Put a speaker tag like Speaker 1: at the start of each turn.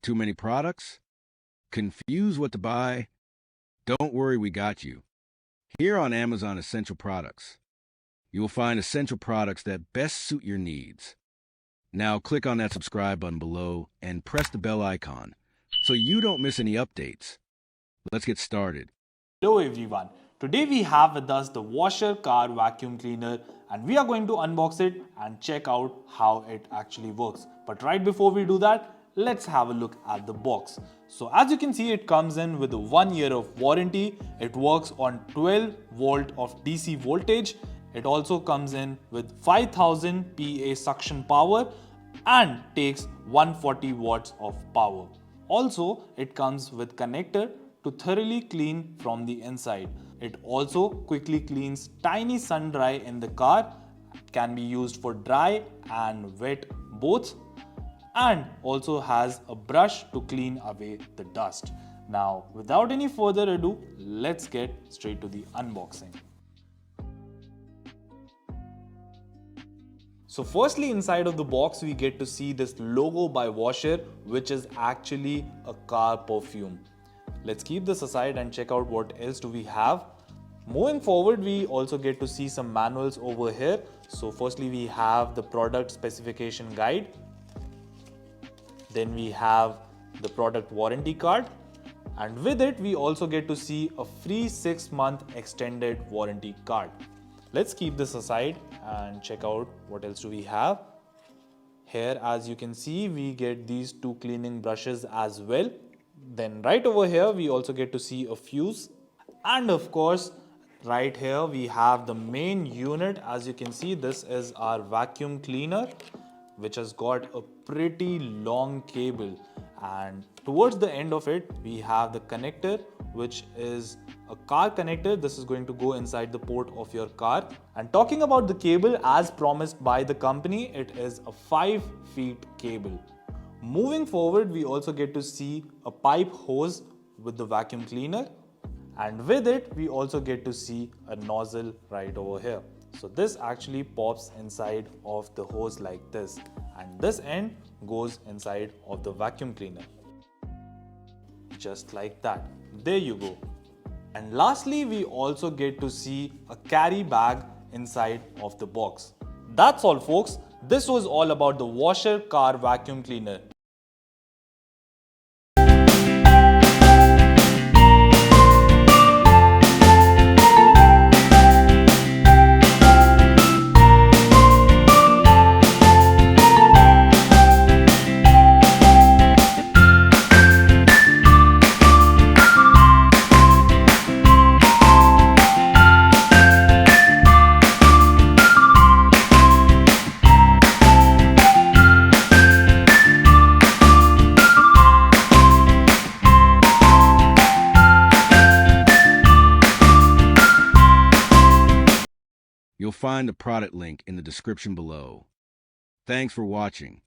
Speaker 1: Too many products? Confused what to buy? Don't worry, we got you. Here on Amazon Essential Products, you will find essential products that best suit your needs. Now click on that subscribe button below and press the bell icon so you don't miss any updates. Let's get started.
Speaker 2: Hello everyone, today we have with us the Washer car vacuum cleaner and we are going to unbox it and check out how it actually works. But right before we do that, let's have a look at the box. So as you can see, it comes in with a 1 year of warranty. It works on 12 volt of DC voltage. It also comes in with 5000 PA suction power and takes 140 watts of power. Also, it comes with connector to thoroughly clean from the inside. It also quickly cleans tiny sun dry in the car, can be used for dry and wet both, and also has a brush to clean away the dust. Now, without any further ado, let's get straight to the unboxing. So firstly, inside of the box we get to see this logo by Washer, which is actually a car perfume. Let's keep this aside and check out what else do we have. Moving forward, we also get to see some manuals over here. So firstly, we have the product specification guide. Then we have the product warranty card. And with it, we also get to see a free 6-month extended warranty card. Let's keep this aside and check out what else do we have. Here, as you can see, we get these 2 cleaning brushes as well. Then right over here, we also get to see a fuse. And of course, right here, we have the main unit. As you can see, this is our vacuum cleaner, which has got a pretty long cable. And towards the end of it, we have the connector, which is a car connector. This is going to go inside the port of your car. And talking about the cable, as promised by the company, it is a 5 feet cable. Moving forward, we also get to see a pipe hose with the vacuum cleaner, and with it we also get to see a nozzle right over here. So this actually pops inside of the hose like this, and this end goes inside of the vacuum cleaner. Just like that. There you go. And lastly, we also get to see a carry bag inside of the box. That's all folks. This was all about the Washer car vacuum cleaner.
Speaker 1: You'll find the product link in the description below. Thanks for watching.